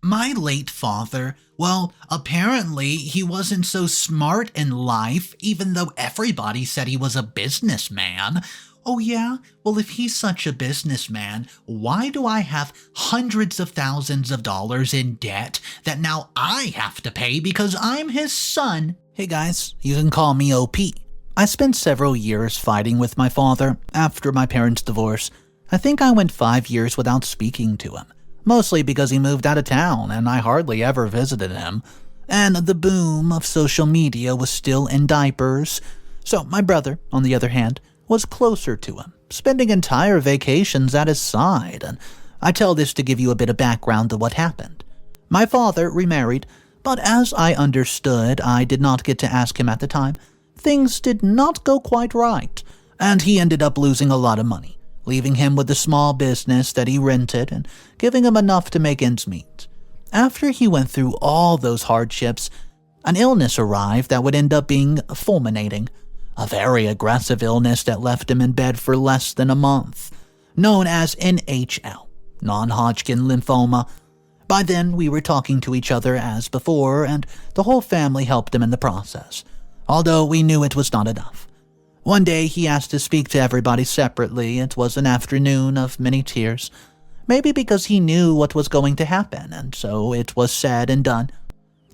My late father, well, apparently he wasn't so smart in life, even though everybody said he was a businessman. Oh yeah? Well, if he's such a businessman, why do I have hundreds of thousands of dollars in debt that now I have to pay because I'm his son? Hey guys, you can call me OP. I spent several years fighting with my father after my parents' divorce. I think I went 5 years without speaking to him, mostly because he moved out of town and I hardly ever visited him. And the boom of social media was still in diapers. So my brother, on the other hand, was closer to him, spending entire vacations at his side. And I tell this to give you a bit of background to what happened. My father remarried, but as I understood, I did not get to ask him at the time, things did not go quite right, and he ended up losing a lot of money, leaving him with a small business that he rented and giving him enough to make ends meet. After he went through all those hardships, an illness arrived that would end up being fulminating. A very aggressive illness that left him in bed for less than a month, known as NHL, non-Hodgkin lymphoma. By then, we were talking to each other as before, and the whole family helped him in the process, although we knew it was not enough. One day, he asked to speak to everybody separately. It was an afternoon of many tears, maybe because he knew what was going to happen, and so it was said and done.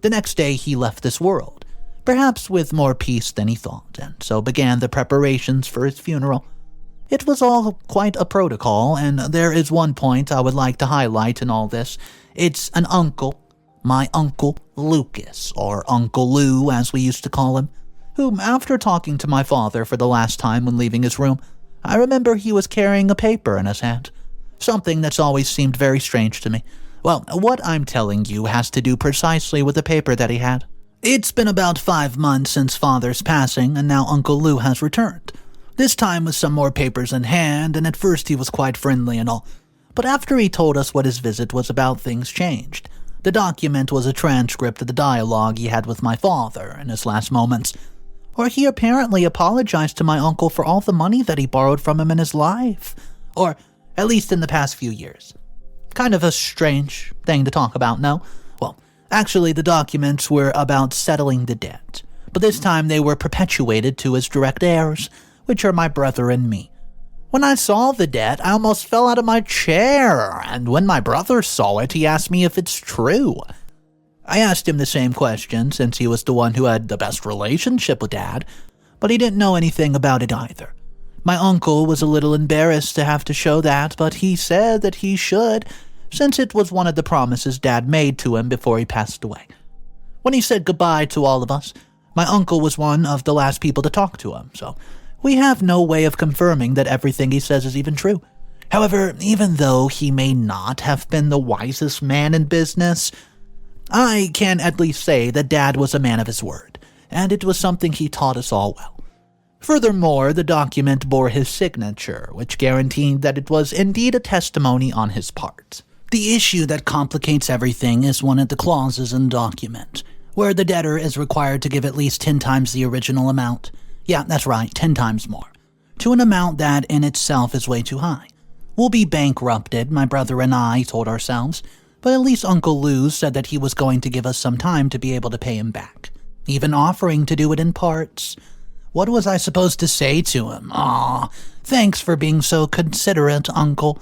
The next day, he left this world, perhaps with more peace than he thought, and so began the preparations for his funeral. It was all quite a protocol, and there is one point I would like to highlight in all this. It's an uncle, my Uncle Lucas, or Uncle Lou as we used to call him, whom after talking to my father for the last time when leaving his room, I remember he was carrying a paper in his hand, something that's always seemed very strange to me. Well, what I'm telling you has to do precisely with the paper that he had. It's been about 5 months since Father's passing, and now Uncle Lou has returned. This time with some more papers in hand, and at first he was quite friendly and all. But after he told us what his visit was about, things changed. The document was a transcript of the dialogue he had with my father in his last moments, where he apparently apologized to my uncle for all the money that he borrowed from him in his life, or at least in the past few years. Kind of a strange thing to talk about, no? Well, actually, the documents were about settling the debt, but this time they were perpetuated to his direct heirs, which are my brother and me. When I saw the debt, I almost fell out of my chair, and when my brother saw it, he asked me if it's true. I asked him the same question, since he was the one who had the best relationship with Dad, but he didn't know anything about it either. My uncle was a little embarrassed to have to show that, but he said that he should, since it was one of the promises Dad made to him before he passed away. When he said goodbye to all of us, my uncle was one of the last people to talk to him, so we have no way of confirming that everything he says is even true. However, even though he may not have been the wisest man in business, I can at least say that Dad was a man of his word, and it was something he taught us all well. Furthermore, the document bore his signature, which guaranteed that it was indeed a testimony on his part. The issue that complicates everything is one of the clauses in the document, where the debtor is required to give at least 10 times the original amount. Yeah, that's right, 10 times more. To an amount that in itself is way too high. We'll be bankrupted, my brother and I told ourselves, but at least Uncle Lou said that he was going to give us some time to be able to pay him back, even offering to do it in parts. What was I supposed to say to him? Aw, thanks for being so considerate, Uncle.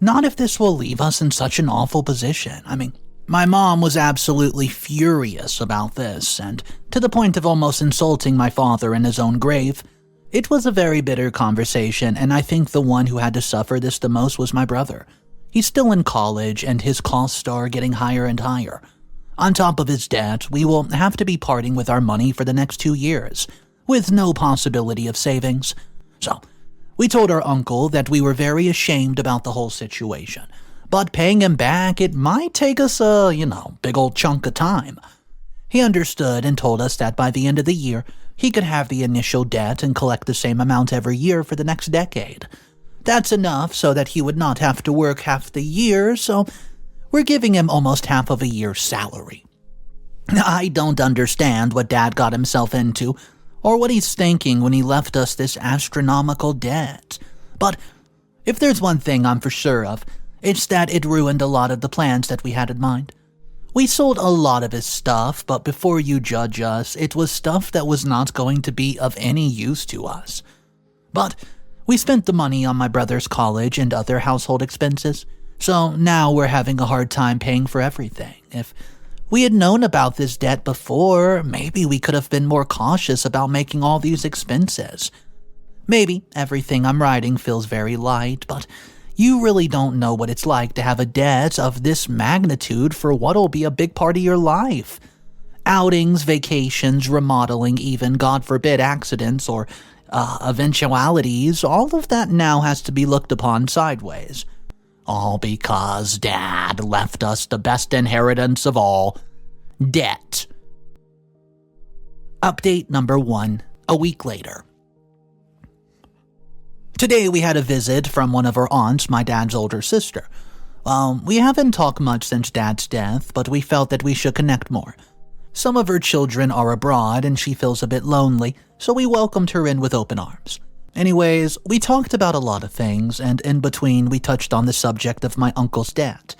Not if this will leave us in such an awful position. I mean, my mom was absolutely furious about this, and to the point of almost insulting my father in his own grave. It was a very bitter conversation, and I think the one who had to suffer this the most was my brother. He's still in college, and his costs are getting higher and higher. On top of his debt, we will have to be parting with our money for the next 2 years, with no possibility of savings. So, we told our uncle that we were very ashamed about the whole situation, but paying him back, it might take us a, big old chunk of time. He understood and told us that by the end of the year, he could have the initial debt and collect the same amount every year for the next decade. That's enough so that he would not have to work half the year, so we're giving him almost half of a year's salary. I don't understand what Dad got himself into, or what he's thinking when he left us this astronomical debt. But if there's one thing I'm for sure of, it's that it ruined a lot of the plans that we had in mind. We sold a lot of his stuff, but before you judge us, it was stuff that was not going to be of any use to us. But we spent the money on my brother's college and other household expenses, so now we're having a hard time paying for everything. If we had known about this debt before, maybe we could have been more cautious about making all these expenses. Maybe everything I'm writing feels very light, but you really don't know what it's like to have a debt of this magnitude for what'll be a big part of your life. Outings, vacations, remodeling, even, God forbid, accidents or eventualities, all of that now has to be looked upon sideways. All because Dad left us the best inheritance of all, debt. Update number 1, a week later. Today we had a visit from one of our aunts, my dad's older sister. We haven't talked much since Dad's death, but we felt that we should connect more. Some of her children are abroad and she feels a bit lonely, so we welcomed her in with open arms. Anyways, we talked about a lot of things, and in between we touched on the subject of my uncle's debt.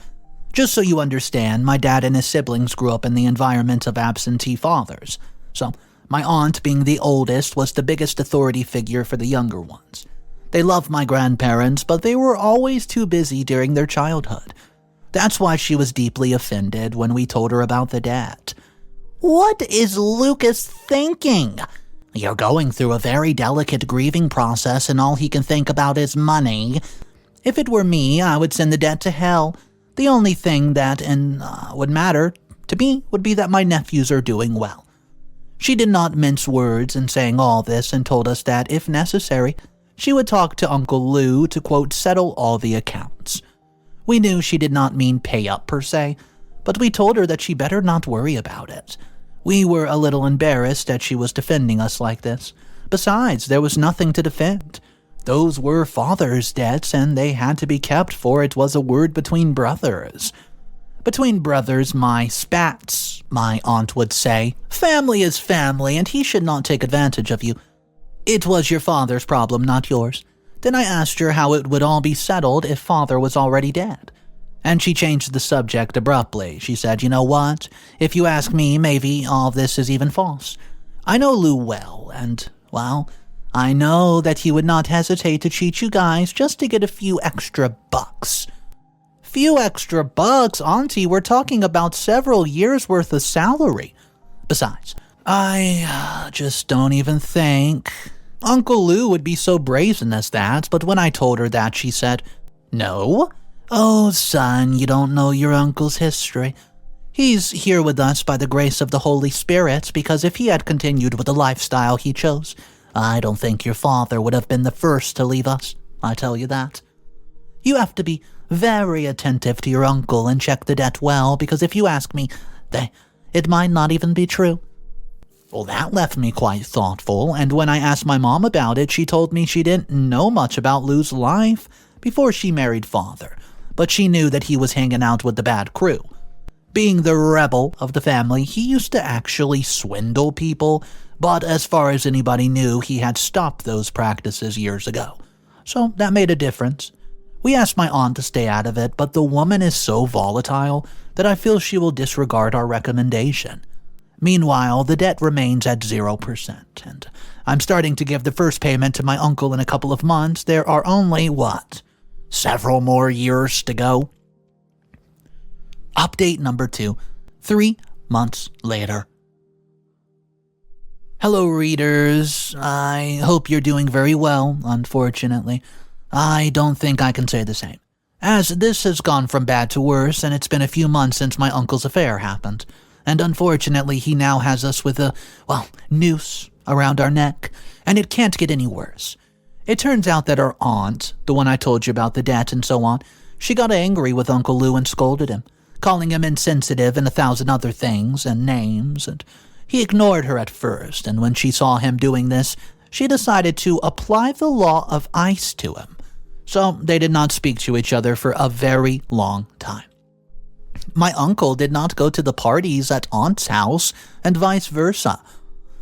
Just so you understand, my dad and his siblings grew up in the environment of absentee fathers, so my aunt, being the oldest, was the biggest authority figure for the younger ones. They loved my grandparents, but they were always too busy during their childhood. That's why she was deeply offended when we told her about the debt. What is Lucas thinking? You're going through a very delicate grieving process and all he can think about is money. If it were me, I would send the debt to hell. The only thing that would matter to me would be that my nephews are doing well. She did not mince words in saying all this and told us that, if necessary, she would talk to Uncle Lou to, quote, settle all the accounts. We knew she did not mean pay up per se, but we told her that she better not worry about it. We were a little embarrassed that she was defending us like this. Besides, there was nothing to defend. Those were father's debts, and they had to be kept, for it was a word between brothers. Between brothers, my spats, my aunt would say. Family is family, and he should not take advantage of you. It was your father's problem, not yours. Then I asked her how it would all be settled if father was already dead. And she changed the subject abruptly. She said, you know what? If you ask me, maybe all this is even false. I know Lou well, and, well, I know that he would not hesitate to cheat you guys just to get a few extra bucks. Few extra bucks, Auntie, we're talking about several years' worth of salary. Besides, I just don't even think Uncle Lou would be so brazen as that, but when I told her that, she said, no? Oh, son, you don't know your uncle's history. He's here with us by the grace of the Holy Spirit, because if he had continued with the lifestyle he chose, I don't think your father would have been the first to leave us, I tell you that. You have to be very attentive to your uncle and check the debt well, because if you ask me, it might not even be true. Well, that left me quite thoughtful, and when I asked my mom about it, she told me she didn't know much about Lou's life before she married father, but she knew that he was hanging out with the bad crew. Being the rebel of the family, he used to actually swindle people, but as far as anybody knew, he had stopped those practices years ago. So that made a difference. We asked my aunt to stay out of it, but the woman is so volatile that I feel she will disregard our recommendation. Meanwhile, the debt remains at 0%, and I'm starting to give the first payment to my uncle in a couple of months. There are only, several more years to go. Update number 2, 3 months later. Hello, readers. I hope you're doing very well, unfortunately. I don't think I can say the same, as this has gone from bad to worse, and it's been a few months since my uncle's affair happened. And unfortunately, he now has us with a, noose around our neck, and it can't get any worse. It turns out that our aunt, the one I told you about the debt and so on, she got angry with Uncle Lou and scolded him, calling him insensitive and 1,000 other things and names, and he ignored her at first, and when she saw him doing this, she decided to apply the law of ice to him. So they did not speak to each other for a very long time. My uncle did not go to the parties at Aunt's house, and vice versa.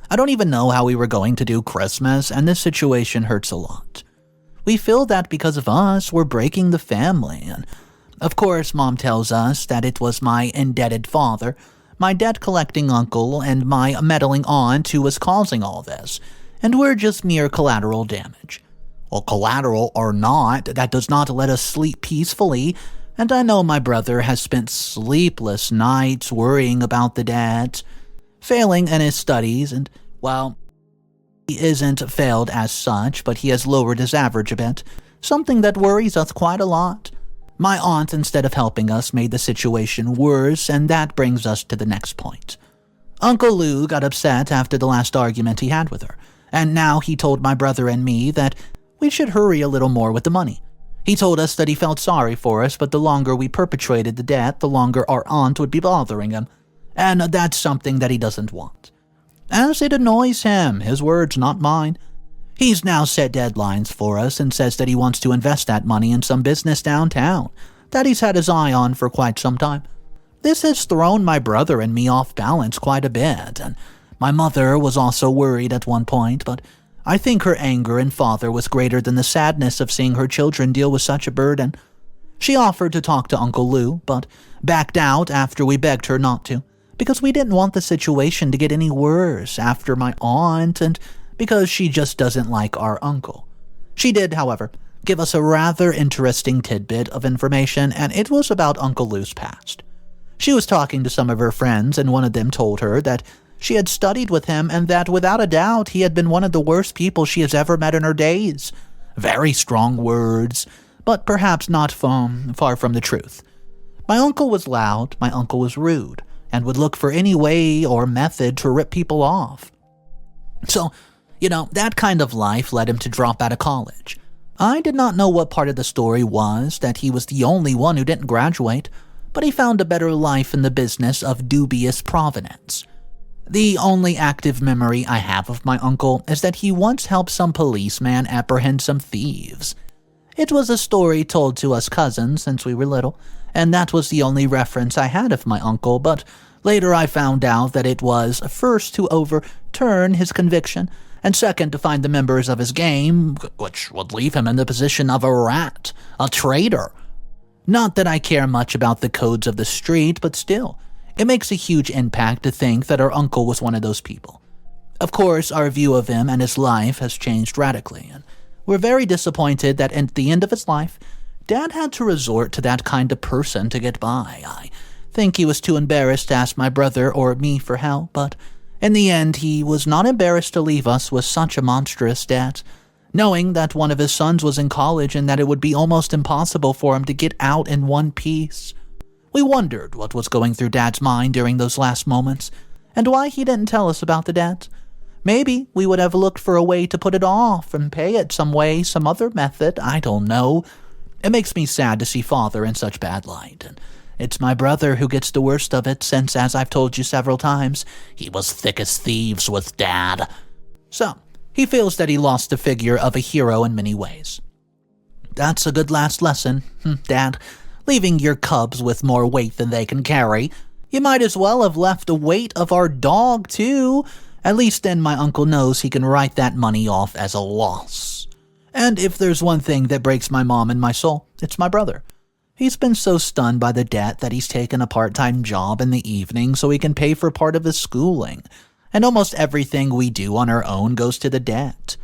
I don't even know how we were going to do Christmas, and this situation hurts a lot. We feel that because of us, we're breaking the family, and Of course, Mom tells us that it was my indebted father, my debt-collecting uncle, and my meddling aunt who was causing all this, and we're just mere collateral damage. Well, collateral or not, that does not let us sleep peacefully, and I know my brother has spent sleepless nights worrying about the debts, failing in his studies, and, well, he isn't failed as such, but he has lowered his average a bit, something that worries us quite a lot. My aunt, instead of helping us, made the situation worse, and that brings us to the next point. Uncle Lou got upset after the last argument he had with her, and now he told my brother and me that we should hurry a little more with the money. He told us that he felt sorry for us, but the longer we perpetuated the debt, the longer our aunt would be bothering him, and that's something that he doesn't want. As it annoys him, his words, not mine. He's now set deadlines for us and says that he wants to invest that money in some business downtown that he's had his eye on for quite some time. This has thrown my brother and me off balance quite a bit, and my mother was also worried at one point, but I think her anger and father was greater than the sadness of seeing her children deal with such a burden. She offered to talk to Uncle Lou, but backed out after we begged her not to, because we didn't want the situation to get any worse after my aunt and because she just doesn't like our uncle. She did, however, give us a rather interesting tidbit of information, and it was about Uncle Lou's past. She was talking to some of her friends, and one of them told her that she had studied with him and that, without a doubt, he had been one of the worst people she has ever met in her days. Very strong words, but perhaps not far from the truth. My uncle was loud, my uncle was rude, and would look for any way or method to rip people off. So, that kind of life led him to drop out of college. I did not know what part of the story was that he was the only one who didn't graduate, but he found a better life in the business of dubious provenance. The only active memory I have of my uncle is that he once helped some policeman apprehend some thieves. It was a story told to us cousins since we were little, and that was the only reference I had of my uncle, but later I found out that it was first to overturn his conviction, and second to find the members of his gang, which would leave him in the position of a rat, a traitor. Not that I care much about the codes of the street, but still, it makes a huge impact to think that our uncle was one of those people. Of course, our view of him and his life has changed radically, and we're very disappointed that at the end of his life, Dad had to resort to that kind of person to get by. I think he was too embarrassed to ask my brother or me for help, but in the end, he was not embarrassed to leave us with such a monstrous debt, knowing that one of his sons was in college and that it would be almost impossible for him to get out in one piece. We wondered what was going through Dad's mind during those last moments, and why he didn't tell us about the debt. Maybe we would have looked for a way to put it off and pay it some way, some other method, I don't know. It makes me sad to see Father in such bad light, and it's my brother who gets the worst of it since, as I've told you several times, he was thick as thieves with Dad. So, he feels that he lost the figure of a hero in many ways. That's a good last lesson, Dad. Leaving your cubs with more weight than they can carry. You might as well have left the weight of our dog, too. At least then my uncle knows he can write that money off as a loss. And if there's one thing that breaks my mom and my soul, it's my brother. He's been so stunned by the debt that he's taken a part-time job in the evening so he can pay for part of his schooling. And almost everything we do on our own goes to the debt.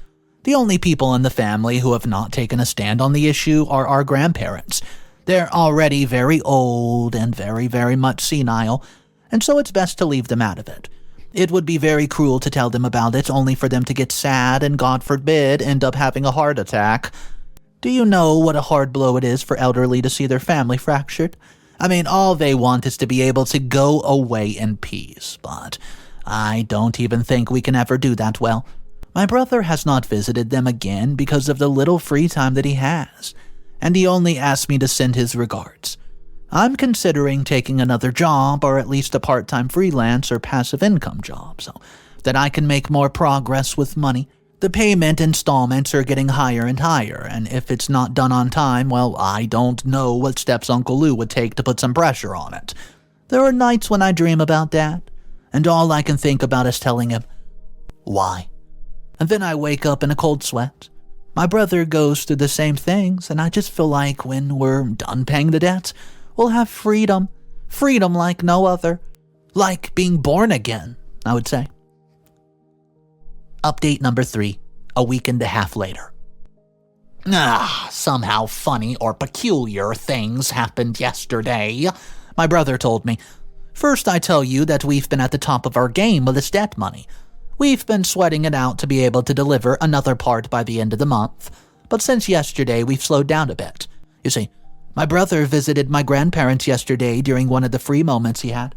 The only people in the family who have not taken a stand on the issue are our grandparents. They're already very old and very, very much senile, and so it's best to leave them out of it. It would be very cruel to tell them about it only for them to get sad and, God forbid, end up having a heart attack. Do you know what a hard blow it is for elderly to see their family fractured? I mean, all they want is to be able to go away in peace, but I don't even think we can ever do that well. My brother has not visited them again because of the little free time that he has, and he only asked me to send his regards. I'm considering taking another job, or at least a part-time freelance or passive income job, so that I can make more progress with money. The payment installments are getting higher and higher, and if it's not done on time, well, I don't know what steps Uncle Lou would take to put some pressure on it. There are nights when I dream about Dad, and all I can think about is telling him, why? And then I wake up in a cold sweat. My brother goes through the same things, and I just feel like when we're done paying the debt, we'll have freedom. Freedom like no other. Like being born again, I would say. Update number 3, a week and a half later. Somehow funny or peculiar things happened yesterday, my brother told me. First, I tell you that we've been at the top of our game with this debt money. We've been sweating it out to be able to deliver another part by the end of the month, but since yesterday we've slowed down a bit. You see, my brother visited my grandparents yesterday during one of the free moments he had.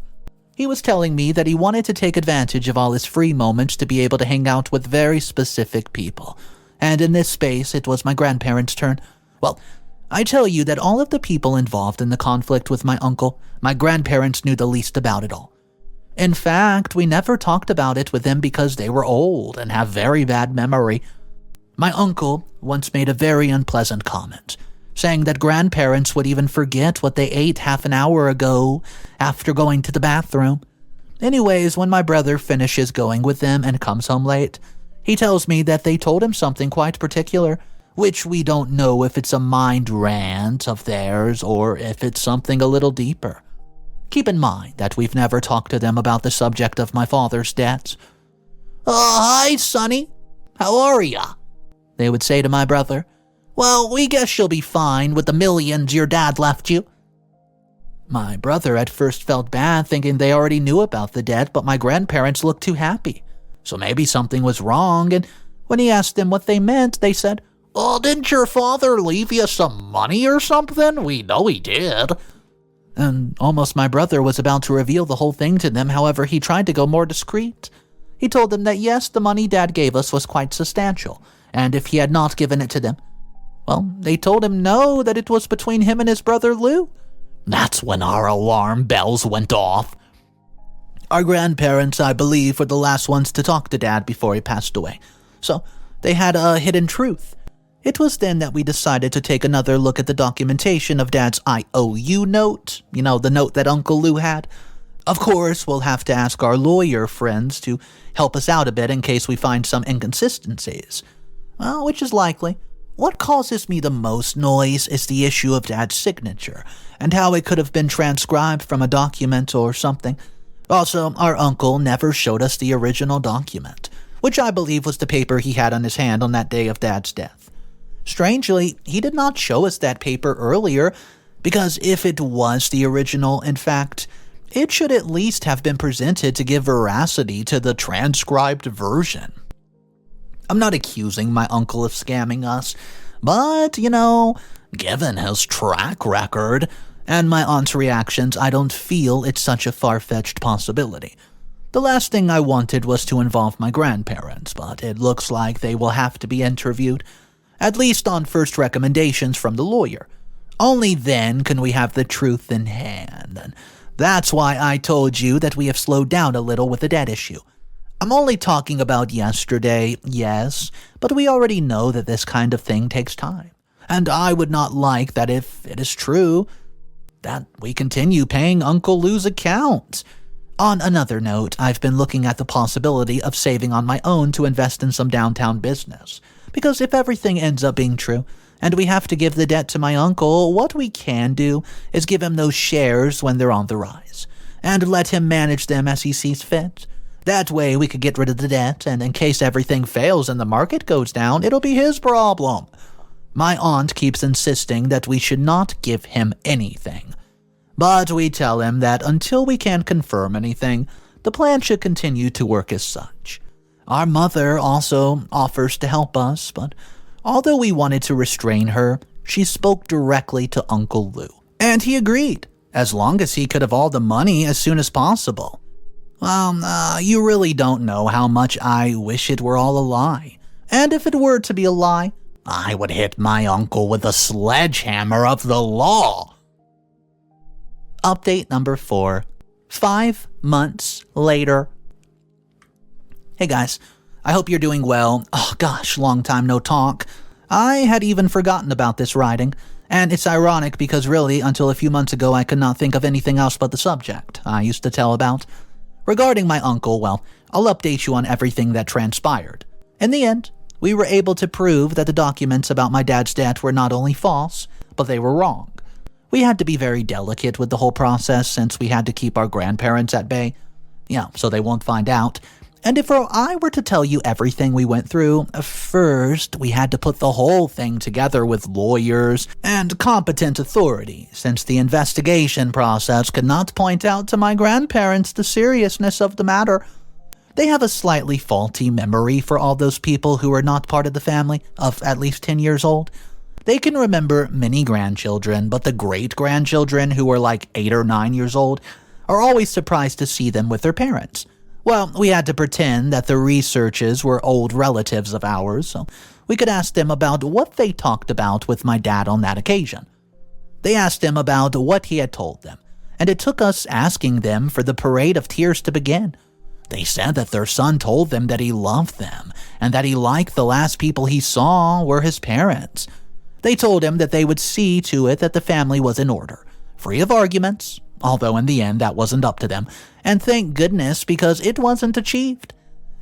He was telling me that he wanted to take advantage of all his free moments to be able to hang out with very specific people. And in this space, it was my grandparents' turn. Well, I tell you that all of the people involved in the conflict with my uncle, my grandparents knew the least about it all. In fact, we never talked about it with them because they were old and have very bad memory. My uncle once made a very unpleasant comment, saying that grandparents would even forget what they ate half an hour ago after going to the bathroom. Anyways, when my brother finishes going with them and comes home late, he tells me that they told him something quite particular, which we don't know if it's a mind rant of theirs or if it's something a little deeper. Keep in mind that we've never talked to them about the subject of my father's debts. Hi, Sonny. How are ya? They would say to my brother. Well, we guess you'll be fine with the millions your dad left you. My brother at first felt bad, thinking they already knew about the debt, but my grandparents looked too happy. So maybe something was wrong, and when he asked them what they meant, they said, "Oh, didn't your father leave you some money or something? We know he did." And almost my brother was about to reveal the whole thing to them, however, he tried to go more discreet. He told them that yes, the money Dad gave us was quite substantial, and if he had not given it to them, well, they told him no, that it was between him and his brother Lou. That's when our alarm bells went off. Our grandparents, I believe, were the last ones to talk to Dad before he passed away, so they had a hidden truth. It was then that we decided to take another look at the documentation of Dad's IOU note, the note that Uncle Lou had. Of course, we'll have to ask our lawyer friends to help us out a bit in case we find some inconsistencies. Well, which is likely. What causes me the most noise is the issue of Dad's signature, and how it could have been transcribed from a document or something. Also, our uncle never showed us the original document, which I believe was the paper he had on his hand on that day of Dad's death. Strangely, he did not show us that paper earlier, because if it was the original, in fact, it should at least have been presented to give veracity to the transcribed version. I'm not accusing my uncle of scamming us, but, given his track record and my aunt's reactions, I don't feel it's such a far-fetched possibility. The last thing I wanted was to involve my grandparents, but it looks like they will have to be interviewed, at least on first recommendations from the lawyer. Only then can we have the truth in hand, and that's why I told you that we have slowed down a little with the debt issue. I'm only talking about yesterday, yes, but we already know that this kind of thing takes time, and I would not like that if it is true that we continue paying Uncle Lou's account. On another note, I've been looking at the possibility of saving on my own to invest in some downtown business, because if everything ends up being true, and we have to give the debt to my uncle, what we can do is give him those shares when they're on the rise, and let him manage them as he sees fit. That way we could get rid of the debt, and in case everything fails and the market goes down, it'll be his problem. My aunt keeps insisting that we should not give him anything, but we tell him that until we can confirm anything, the plan should continue to work as such. Our mother also offers to help us, but although we wanted to restrain her, she spoke directly to Uncle Lou, and he agreed, as long as he could have all the money as soon as possible. Well, you really don't know how much I wish it were all a lie. And if it were to be a lie, I would hit my uncle with a sledgehammer of the law. Update number 4. 5 months later. Hey guys, I hope you're doing well. Oh gosh, long time no talk. I had even forgotten about this writing, and it's ironic because really, until a few months ago, I could not think of anything else but the subject I used to tell about. Regarding my uncle, well, I'll update you on everything that transpired. In the end, we were able to prove that the documents about my dad's death were not only false, but they were wrong. We had to be very delicate with the whole process since we had to keep our grandparents at bay. Yeah, so they won't find out. And if I were to tell you everything we went through, first we had to put the whole thing together with lawyers and competent authority, since the investigation process could not point out to my grandparents the seriousness of the matter. They have a slightly faulty memory for all those people who are not part of the family, of at least 10 years old. They can remember many grandchildren, but the great-grandchildren who are like 8 or 9 years old are always surprised to see them with their parents. Well, we had to pretend that the researchers were old relatives of ours, so we could ask them about what they talked about with my dad on that occasion. They asked him about what he had told them, and it took us asking them for the parade of tears to begin. They said that their son told them that he loved them, and that he liked the last people he saw were his parents. They told him that they would see to it that the family was in order, free of arguments, although in the end that wasn't up to them, and thank goodness because it wasn't achieved.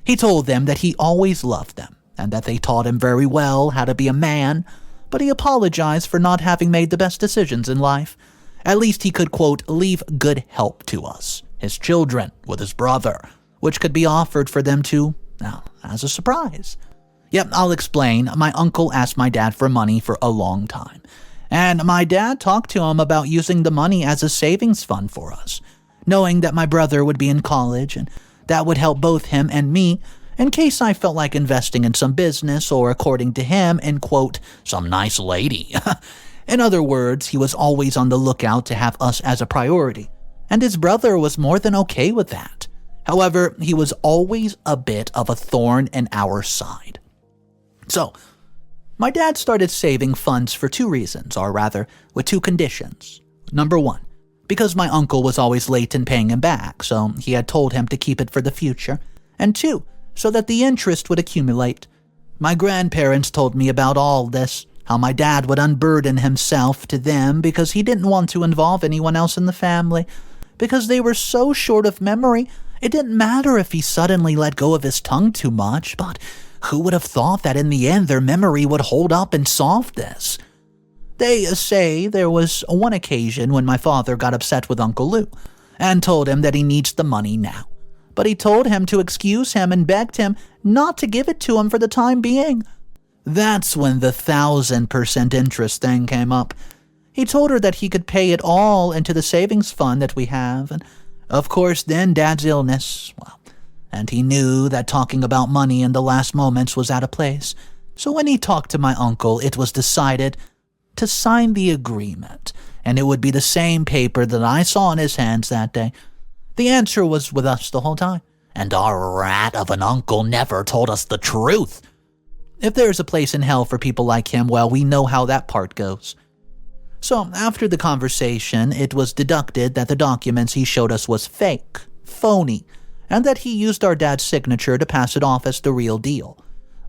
He told them that he always loved them, and that they taught him very well how to be a man, but he apologized for not having made the best decisions in life. At least he could, quote, leave good help to us, his children, with his brother, which could be offered for them to, as a surprise. Yep, I'll explain. My uncle asked my dad for money for a long time, and my dad talked to him about using the money as a savings fund for us, knowing that my brother would be in college, and that would help both him and me in case I felt like investing in some business or, according to him, in, quote, some nice lady. In other words, he was always on the lookout to have us as a priority, and his brother was more than okay with that. However, he was always a bit of a thorn in our side. So, my dad started saving funds for 2 reasons, or rather, with 2 conditions. Number 1, because my uncle was always late in paying him back, so he had told him to keep it for the future. And 2, so that the interest would accumulate. My grandparents told me about all this, how my dad would unburden himself to them because he didn't want to involve anyone else in the family, because they were so short of memory. It didn't matter if he suddenly let go of his tongue too much, but who would have thought that in the end their memory would hold up and solve this? They say there was one occasion when my father got upset with Uncle Lou and told him that he needs the money now. But he told him to excuse him and begged him not to give it to him for the time being. That's when the 1,000% interest thing came up. He told her that he could pay it all into the savings fund that we have, and of course then Dad's illness, and he knew that talking about money in the last moments was out of place. So when he talked to my uncle, it was decided to sign the agreement, and it would be the same paper that I saw in his hands that day. The answer was with us the whole time, and our rat of an uncle never told us the truth. If there's a place in hell for people like him, well, we know how that part goes. So after the conversation, it was deducted that the documents he showed us was fake, phony, and that he used our dad's signature to pass it off as the real deal.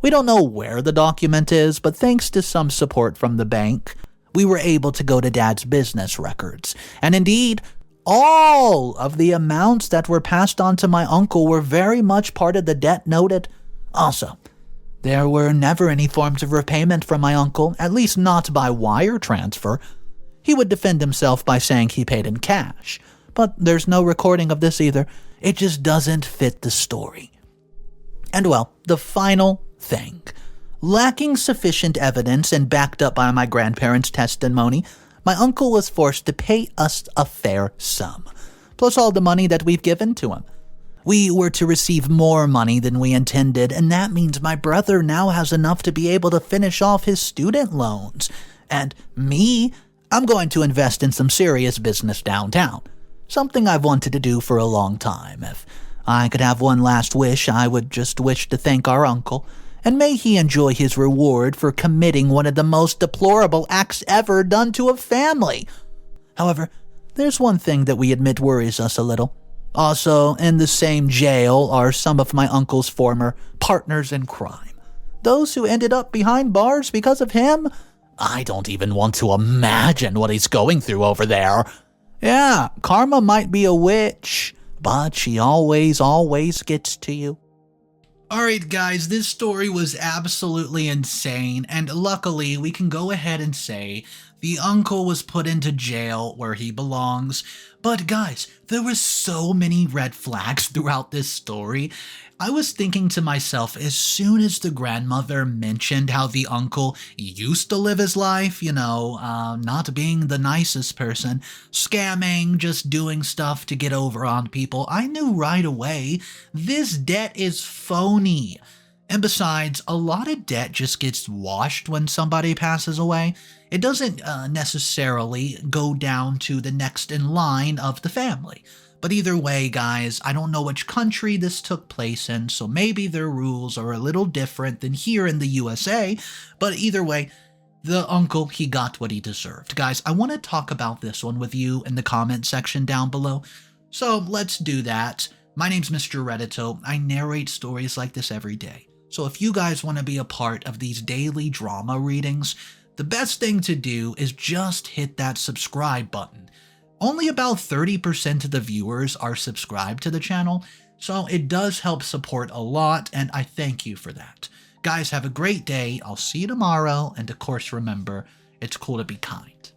We don't know where the document is, but thanks to some support from the bank, we were able to go to Dad's business records. And indeed, all of the amounts that were passed on to my uncle were very much part of the debt noted. Also, there were never any forms of repayment from my uncle, at least not by wire transfer. He would defend himself by saying he paid in cash, but there's no recording of this either. It just doesn't fit the story. And well, the final thing. Lacking sufficient evidence and backed up by my grandparents' testimony, my uncle was forced to pay us a fair sum, plus all the money that we've given to him. We were to receive more money than we intended, and that means my brother now has enough to be able to finish off his student loans. And me, I'm going to invest in some serious business downtown, something I've wanted to do for a long time. If I could have one last wish, I would just wish to thank our uncle, and may he enjoy his reward for committing one of the most deplorable acts ever done to a family. However, there's one thing that we admit worries us a little. Also, in the same jail are some of my uncle's former partners in crime. Those who ended up behind bars because of him. I don't even want to imagine what he's going through over there. Yeah, karma might be a witch, but she always gets to you. Alright guys, this story was absolutely insane, and luckily we can go ahead and say the uncle was put into jail where he belongs. But guys, there were so many red flags throughout this story. I was thinking to myself, as soon as the grandmother mentioned how the uncle used to live his life, not being the nicest person, scamming, just doing stuff to get over on people, I knew right away this debt is phony. And besides, a lot of debt just gets washed when somebody passes away. It doesn't necessarily go down to the next in line of the family. But either way, guys, I don't know which country this took place in, so maybe their rules are a little different than here in the USA. But either way, the uncle, he got what he deserved. Guys, I want to talk about this one with you in the comment section down below. So let's do that. My name's Mr. Reddito. I narrate stories like this every day. So if you guys want to be a part of these daily drama readings, the best thing to do is just hit that subscribe button. Only about 30% of the viewers are subscribed to the channel, so it does help support a lot, and I thank you for that. Guys, have a great day. I'll see you tomorrow, and of course remember, it's cool to be kind.